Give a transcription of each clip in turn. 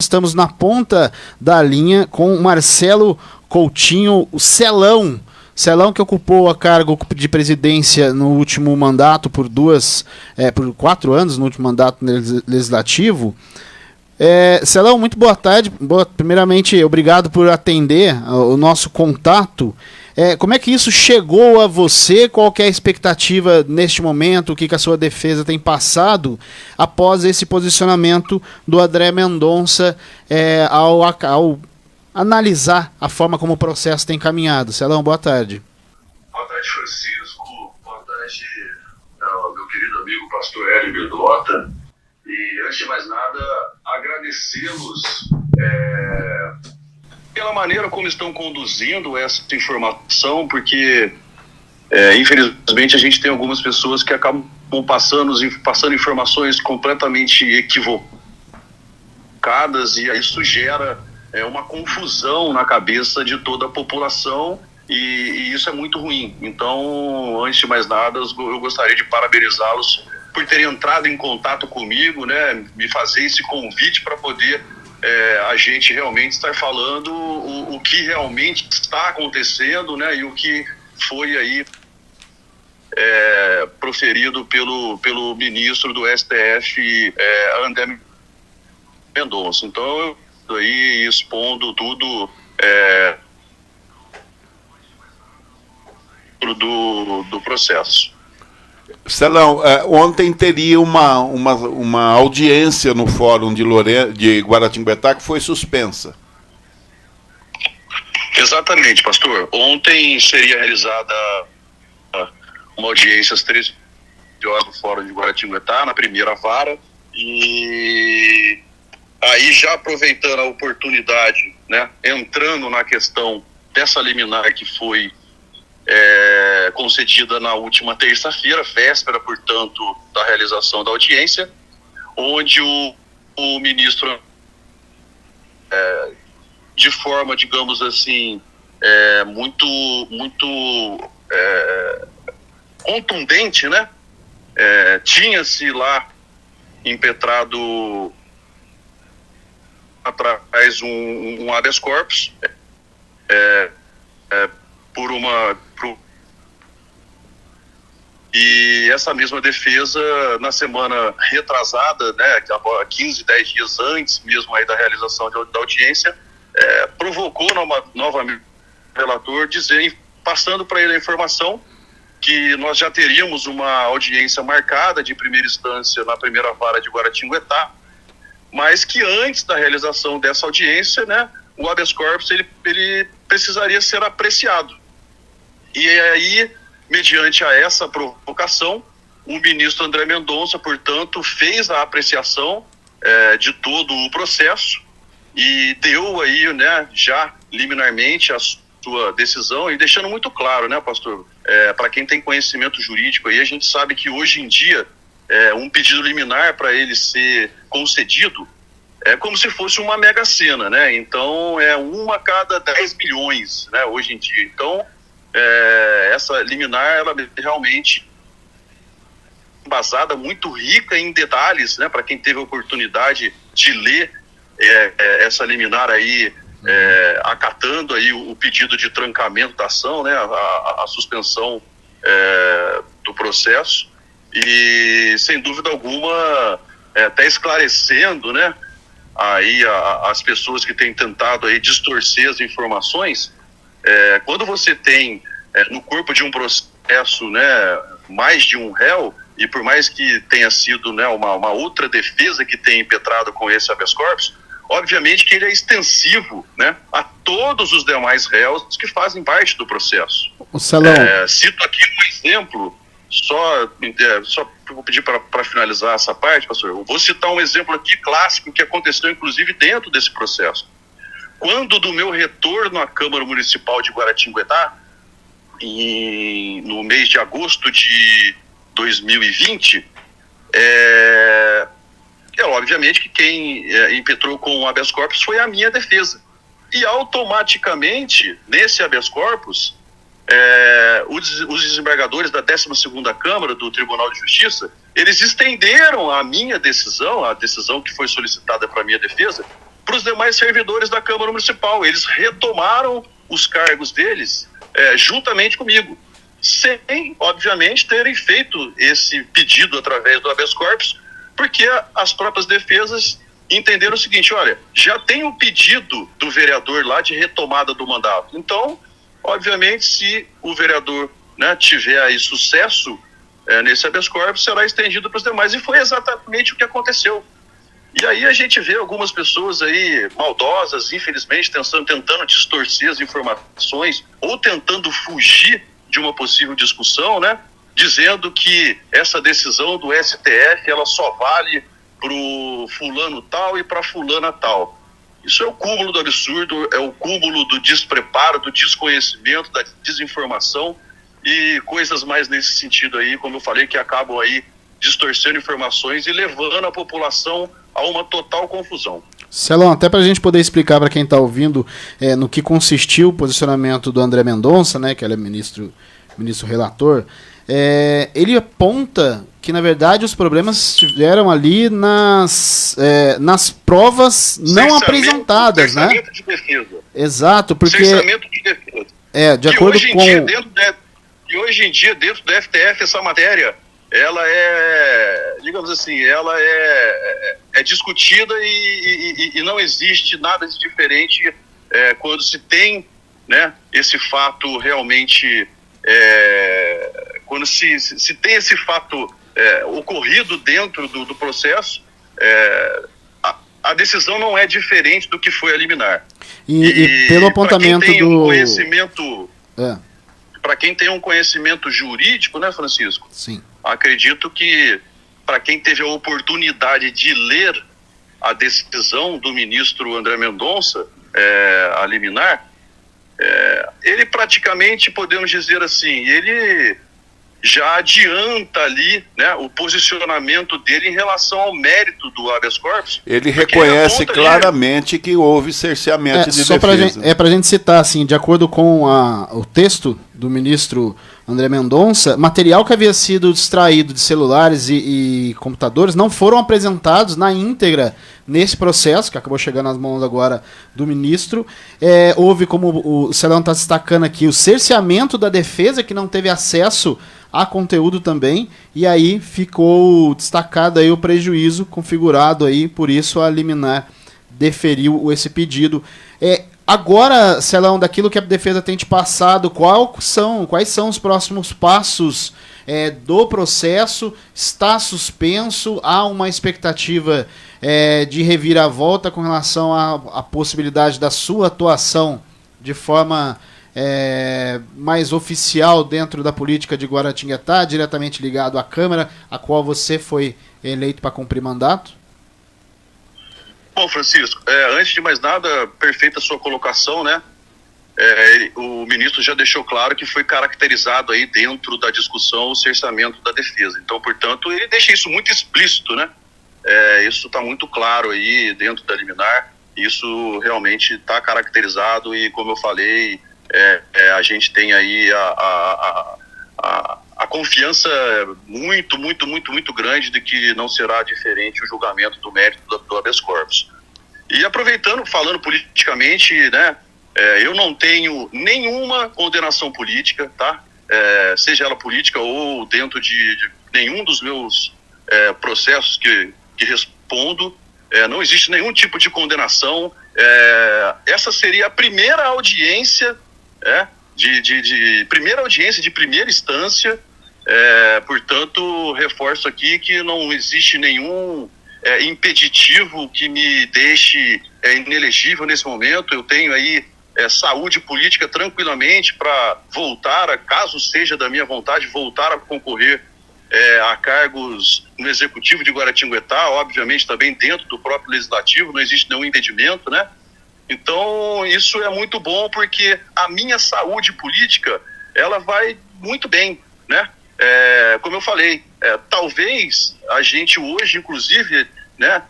Estamos na ponta da linha com o Marcelo Coutinho, o Celão. Celão que ocupou a cargo de presidência no último mandato por 4 anos, no último mandato legislativo. Celão, muito boa tarde. Primeiramente, obrigado por atender o nosso contato. Como é que isso chegou a você? Qual que é a expectativa neste momento? O que a sua defesa tem passado após esse posicionamento do André Mendonça ao analisar a forma como o processo tem caminhado? Celão, boa tarde. Boa tarde, Francisco. Boa tarde, meu querido amigo pastor Hélio Bedota. E, antes de mais nada, agradecê-los pela maneira como estão conduzindo essa informação, porque, infelizmente, a gente tem algumas pessoas que acabam passando informações completamente equivocadas, e isso gera uma confusão na cabeça de toda a população, e isso é muito ruim. Então, antes de mais nada, eu gostaria de parabenizá-los por terem entrado em contato comigo, né, me fazer esse convite para poder a gente realmente estar falando o que realmente está acontecendo, né, e o que foi aí proferido pelo ministro do STF, André Mendonça. Então, eu aí expondo tudo do processo. Celão, ontem teria uma audiência no Fórum de Guaratinguetá que foi suspensa. Exatamente, pastor. Ontem seria realizada uma audiência às 13 horas no Fórum de Guaratinguetá, na primeira vara, e aí, já aproveitando a oportunidade, né, entrando na questão dessa liminar que foi concedida na última terça-feira, véspera, portanto, da realização da audiência, onde o ministro, de forma, digamos assim, muito contundente, né, tinha-se lá impetrado atrás um habeas corpus e essa mesma defesa, na semana retrasada, né, 15, 10 dias antes mesmo aí da realização da audiência, provocou novamente o relator, passando para ele a informação que nós já teríamos uma audiência marcada de primeira instância na primeira vara de Guaratinguetá, mas que antes da realização dessa audiência, né, o habeas corpus ele precisaria ser apreciado. E aí, mediante a essa provocação, o ministro André Mendonça, portanto, fez a apreciação de todo o processo e deu aí, né, já liminarmente a sua decisão, e deixando muito claro, né, pastor, para quem tem conhecimento jurídico aí, a gente sabe que hoje em dia um pedido liminar, para ele ser concedido, é como se fosse uma mega-sena, né? Então, uma a cada 10 milhões, né, hoje em dia. Então, essa liminar, ela realmente embasada, muito rica em detalhes, né, para quem teve a oportunidade de ler essa liminar aí, acatando aí o pedido de trancamento da ação, né, a suspensão do processo, e sem dúvida alguma até esclarecendo, né, aí as pessoas que têm tentado aí distorcer as informações. Quando você tem no corpo de um processo, né, mais de um réu, e por mais que tenha sido, né, uma outra defesa que tenha impetrado com esse habeas corpus, obviamente que ele é extensivo, né, a todos os demais réus que fazem parte do processo. Cito aqui um exemplo, só vou pedir para finalizar essa parte, pastor. Eu vou citar um exemplo aqui clássico que aconteceu inclusive dentro desse processo. Quando do meu retorno à Câmara Municipal de Guaratinguetá, no mês de agosto de 2020, obviamente que quem impetrou com o habeas corpus foi a minha defesa. E automaticamente, nesse habeas corpus, os desembargadores da 12ª Câmara do Tribunal de Justiça, eles estenderam a minha decisão, a decisão que foi solicitada para a minha defesa, para os demais servidores da Câmara Municipal. Eles retomaram os cargos deles juntamente comigo, sem, obviamente, terem feito esse pedido através do habeas corpus, porque as próprias defesas entenderam o seguinte: olha, já tem o pedido do vereador lá de retomada do mandato. Então, obviamente, se o vereador, né, tiver aí sucesso nesse habeas corpus, será estendido para os demais. E foi exatamente o que aconteceu. E aí a gente vê algumas pessoas aí maldosas, infelizmente, tentando distorcer as informações ou tentando fugir de uma possível discussão, né? Dizendo que essa decisão do STF ela só vale pro fulano tal e para fulana tal. Isso é o cúmulo do absurdo, é o cúmulo do despreparo, do desconhecimento, da desinformação e coisas mais nesse sentido aí, como eu falei, que acabam aí distorcendo informações e levando a população a uma total confusão. Celão, até para a gente poder explicar para quem está ouvindo no que consistiu o posicionamento do André Mendonça, né, que ele é ministro relator, ele aponta que, na verdade, os problemas estiveram ali nas provas não apresentadas, né? Cerceamento de defesa. Exato, porque... Cerceamento de defesa. De acordo com... E hoje em dia, dentro do STF, essa matéria, ela digamos assim, ela é discutida e não existe nada de diferente quando se tem, né, esse fato realmente, quando se tem esse fato ocorrido dentro do processo, a decisão não é diferente do que foi a liminar. E pelo apontamento para quem tem um conhecimento jurídico, né, Francisco? Sim. Acredito que, para quem teve a oportunidade de ler a decisão do ministro André Mendonça, a liminar, ele praticamente, podemos dizer assim, ele já adianta ali, né, o posicionamento dele em relação ao mérito do habeas corpus. Ele reconhece claramente que houve cerceamento de defesa. Para a gente citar, assim, de acordo com o texto do ministro André Mendonça, material que havia sido extraído de celulares e computadores não foram apresentados na íntegra nesse processo, que acabou chegando nas mãos agora do ministro. Houve, como o Celão está destacando aqui, o cerceamento da defesa, que não teve acesso a conteúdo também, e aí ficou destacado aí o prejuízo configurado aí, por isso a liminar deferiu esse pedido. Agora, Celão, daquilo que a defesa tem te passado, quais são os próximos passos do processo? Está suspenso? Há uma expectativa de reviravolta com relação à possibilidade da sua atuação de forma mais oficial dentro da política de Guaratinguetá, diretamente ligado à Câmara, a qual você foi eleito para cumprir mandato? Bom, Francisco, antes de mais nada, perfeita a sua colocação, né? O ministro já deixou claro que foi caracterizado aí dentro da discussão o cerceamento da defesa. Então, portanto, ele deixa isso muito explícito, né? Isso está muito claro aí dentro da liminar. Isso realmente está caracterizado e, como eu falei, a gente tem aí a confiança muito, muito, muito, muito grande de que não será diferente o julgamento do mérito do habeas corpus. E aproveitando, falando politicamente, né, eu não tenho nenhuma condenação política, tá? Seja ela política ou dentro de nenhum dos meus processos que respondo, não existe nenhum tipo de condenação. Essa seria a primeira audiência, primeira audiência de primeira instância. Portanto, reforço aqui que não existe nenhum impeditivo que me deixe inelegível nesse momento. Eu tenho aí saúde política tranquilamente para voltar, caso seja da minha vontade, voltar a concorrer a cargos no Executivo de Guaratinguetá, obviamente também dentro do próprio Legislativo, não existe nenhum impedimento, né? Então, isso é muito bom porque a minha saúde política, ela vai muito bem, né? Como eu falei, talvez a gente hoje, inclusive, né,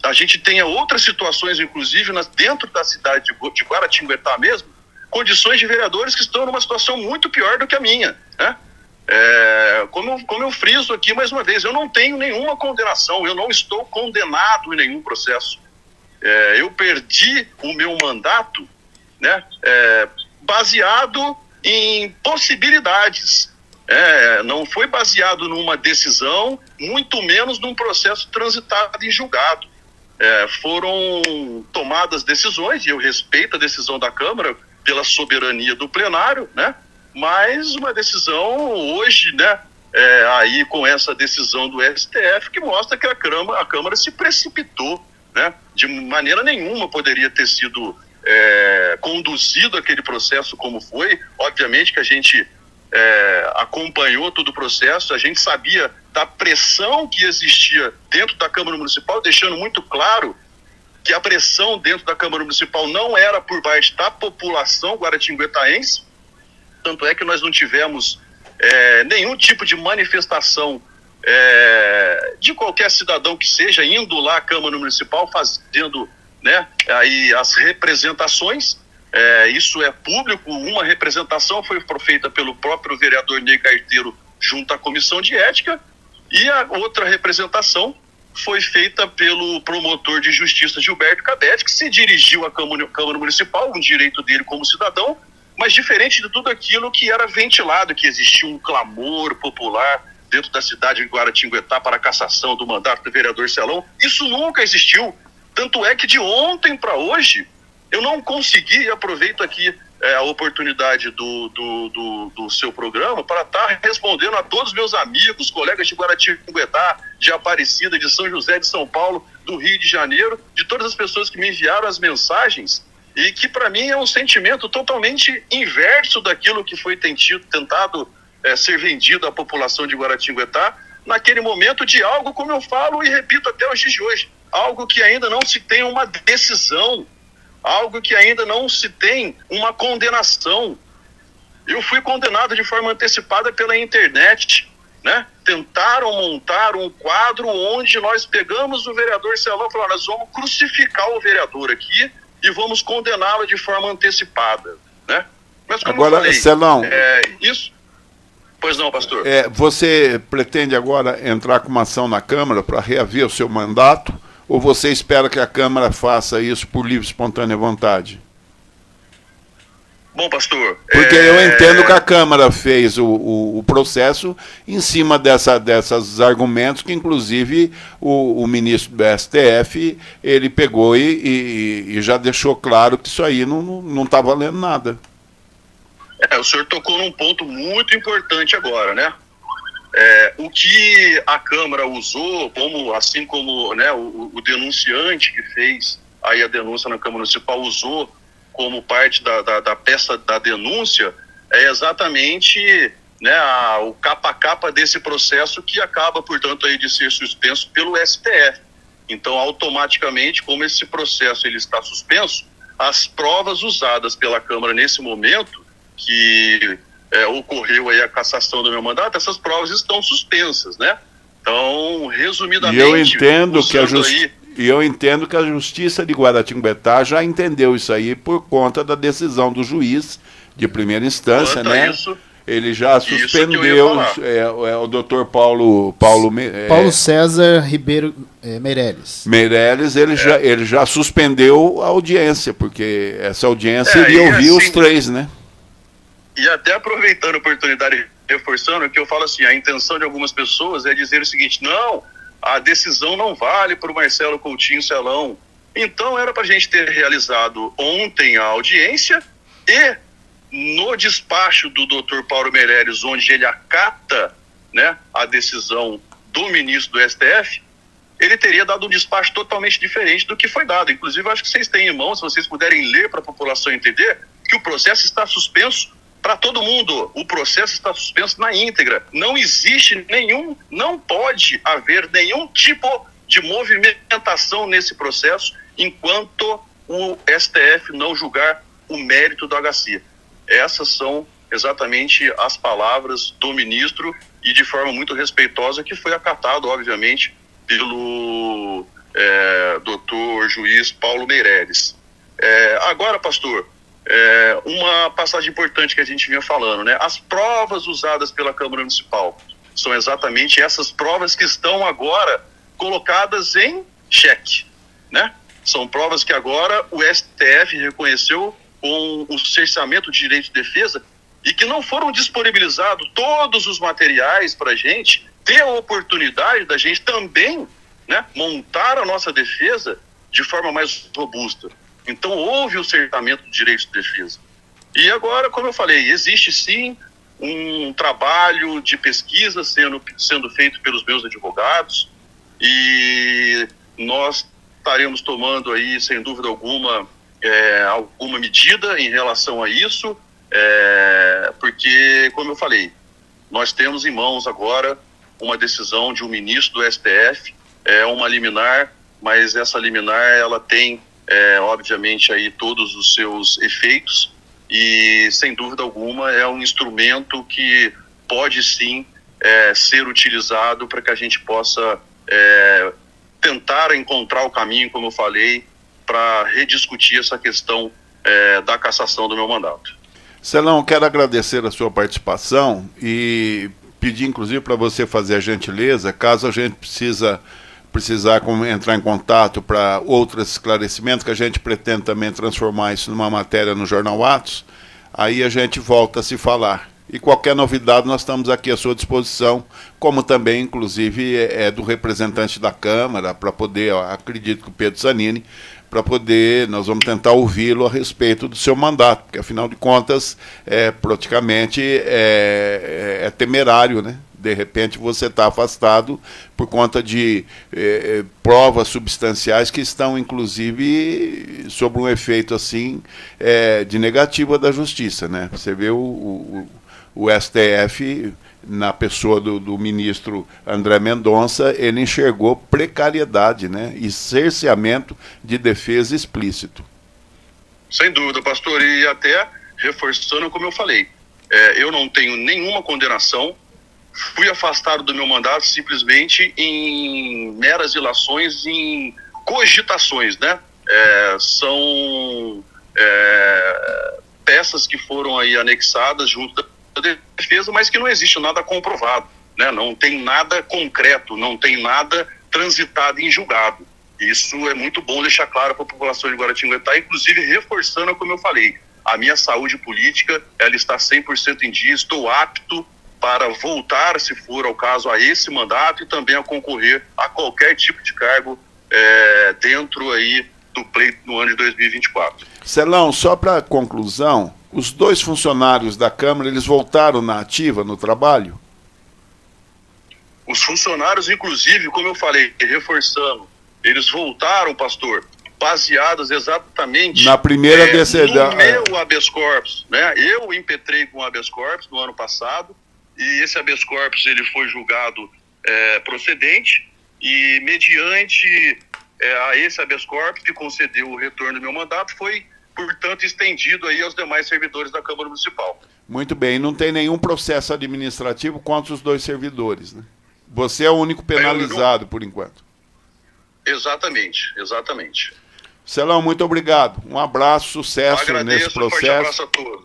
a gente tenha outras situações, inclusive, dentro da cidade de Guaratinguetá mesmo, condições de vereadores que estão numa situação muito pior do que a minha, né? Como eu friso aqui mais uma vez, eu não tenho nenhuma condenação, eu não estou condenado em nenhum processo. Eu perdi o meu mandato, né, baseado em possibilidades. Não foi baseado numa decisão, muito menos num processo transitado em julgado. Foram tomadas decisões, e eu respeito a decisão da Câmara pela soberania do plenário, né? Mas uma decisão hoje, né? Aí com essa decisão do STF, que mostra que a Câmara se precipitou, né? De maneira nenhuma poderia ter sido conduzido aquele processo como foi. Obviamente que a gente acompanhou todo o processo, a gente sabia da pressão que existia dentro da Câmara Municipal, deixando muito claro que a pressão dentro da Câmara Municipal não era por parte da população guaratinguetaense. Tanto é que nós não tivemos nenhum tipo de manifestação de qualquer cidadão que seja indo lá à Câmara Municipal fazendo, né, aí as representações. Isso é público. Uma representação foi feita pelo próprio vereador Ney Carteiro junto à Comissão de Ética, e a outra representação foi feita pelo promotor de justiça Gilberto Cabete, que se dirigiu à Câmara Municipal, um direito dele como cidadão, mas diferente de tudo aquilo que era ventilado, que existia um clamor popular dentro da cidade de Guaratinguetá para a cassação do mandato do vereador Celão. Isso nunca existiu. Tanto é que de ontem para hoje eu não consegui, e aproveito aqui a oportunidade do seu programa para estar respondendo a todos os meus amigos, colegas de Guaratinguetá, de Aparecida, de São José de São Paulo, do Rio de Janeiro, de todas as pessoas que me enviaram as mensagens, e que para mim é um sentimento totalmente inverso daquilo que foi tentado ser vendido à população de Guaratinguetá, naquele momento de algo, como eu falo e repito até os dias de hoje, algo que ainda não se tem uma decisão, algo que ainda não se tem uma condenação. Eu fui condenado de forma antecipada pela internet, né? Tentaram montar um quadro onde nós pegamos o vereador Celão e falaram: nós vamos crucificar o vereador aqui e vamos condená-lo de forma antecipada, né? Mas como agora, eu falei, Celão, isso... Pois não, pastor. Você pretende agora entrar com uma ação na Câmara para reaver o seu mandato? Ou você espera que a Câmara faça isso por livre e espontânea vontade? Bom, pastor... Porque eu entendo que a Câmara fez o processo em cima desses argumentos que, inclusive, o ministro do STF, ele pegou e já deixou claro que isso aí não está valendo nada. O senhor tocou num ponto muito importante agora, né? O que a Câmara usou, assim como, né, o denunciante que fez aí a denúncia na Câmara Municipal usou como parte da peça da denúncia, é exatamente, né, o capa a capa desse processo que acaba, portanto, aí de ser suspenso pelo STF. Então, automaticamente, como esse processo ele está suspenso, as provas usadas pela Câmara nesse momento, que ocorreu aí a cassação do meu mandato, essas provas estão suspensas, né? Então, resumidamente... E eu entendo que a Justiça de Guaratinguetá já entendeu isso aí por conta da decisão do juiz de primeira instância, né? Ele já suspendeu, o doutor Paulo César Ribeiro Meirelles. Ele já suspendeu a audiência, porque essa audiência iria ouvir os três, né? E até aproveitando a oportunidade, reforçando, que eu falo assim, a intenção de algumas pessoas é dizer o seguinte: não, a decisão não vale para o Marcelo Coutinho Celão. Então era para a gente ter realizado ontem a audiência e no despacho do Dr. Paulo Meirelles, onde ele acata, né, a decisão do ministro do STF, ele teria dado um despacho totalmente diferente do que foi dado. Inclusive, acho que vocês têm em mão, se vocês puderem ler para a população entender, que o processo está suspenso para todo mundo. O processo está suspenso na íntegra. Não existe não pode haver nenhum tipo de movimentação nesse processo enquanto o STF não julgar o mérito do HC. Essas são exatamente as palavras do ministro e de forma muito respeitosa, que foi acatado, obviamente, pelo doutor juiz Paulo Meirelles. Agora, pastor, uma passagem importante que a gente vinha falando, né? As provas usadas pela Câmara Municipal são exatamente essas provas que estão agora colocadas em xeque, né? São provas que agora o STF reconheceu com o cerceamento de direito de defesa e que não foram disponibilizados todos os materiais para a gente ter a oportunidade da gente também, né, montar a nossa defesa de forma mais robusta. Então houve o cerceamento de direito de defesa. E agora, como eu falei, existe sim um trabalho de pesquisa sendo feito pelos meus advogados e nós estaremos tomando aí, sem dúvida alguma, alguma medida em relação a isso, porque, como eu falei, nós temos em mãos agora uma decisão de um ministro do STF, uma liminar, mas essa liminar ela tem, obviamente, aí todos os seus efeitos e, sem dúvida alguma, é um instrumento que pode sim ser utilizado para que a gente possa tentar encontrar o caminho, como eu falei, para rediscutir essa questão da cassação do meu mandato. Celão, quero agradecer a sua participação e pedir, inclusive, para você fazer a gentileza, caso a gente precisar entrar em contato para outros esclarecimentos, que a gente pretende também transformar isso numa matéria no Jornal Atos, aí a gente volta a se falar. E qualquer novidade nós estamos aqui à sua disposição, como também, inclusive, do representante da Câmara, para poder, acredito que o Pedro Zanini, para poder, nós vamos tentar ouvi-lo a respeito do seu mandato, porque afinal de contas, praticamente é temerário, né? De repente você está afastado por conta de provas substanciais que estão, inclusive, sob um efeito assim de negativa da justiça, né? Você vê o STF, na pessoa do ministro André Mendonça, ele enxergou precariedade, né? E cerceamento de defesa explícito. Sem dúvida, pastor, e até reforçando como eu falei, eu não tenho nenhuma condenação, fui afastado do meu mandato simplesmente em meras ilações, em cogitações, né? São peças que foram aí anexadas junto da defesa, mas que não existe nada comprovado, né? Não tem nada concreto, não tem nada transitado em julgado. Isso é muito bom deixar claro para a população de Guaratinguetá, inclusive reforçando, como eu falei, a minha saúde política, ela está 100% em dia, estou apto para voltar, se for ao caso, a esse mandato e também a concorrer a qualquer tipo de cargo dentro aí do pleito no ano de 2024. Celão, só para conclusão, os dois funcionários da Câmara, eles voltaram na ativa, no trabalho? Os funcionários, inclusive, como eu falei, reforçando, eles voltaram, pastor, baseados exatamente na primeira no meu habeas corpus, né? Eu impetrei com o habeas corpus no ano passado, e esse habeas corpus ele foi julgado procedente, e mediante a esse habeas corpus que concedeu o retorno do meu mandato, foi, portanto, estendido aí aos demais servidores da Câmara Municipal. Muito bem, não tem nenhum processo administrativo contra os dois servidores, né? Você é o único penalizado, por enquanto. Exatamente, exatamente. Celão, muito obrigado. Um abraço, sucesso nesse processo. Um forte abraço a todos.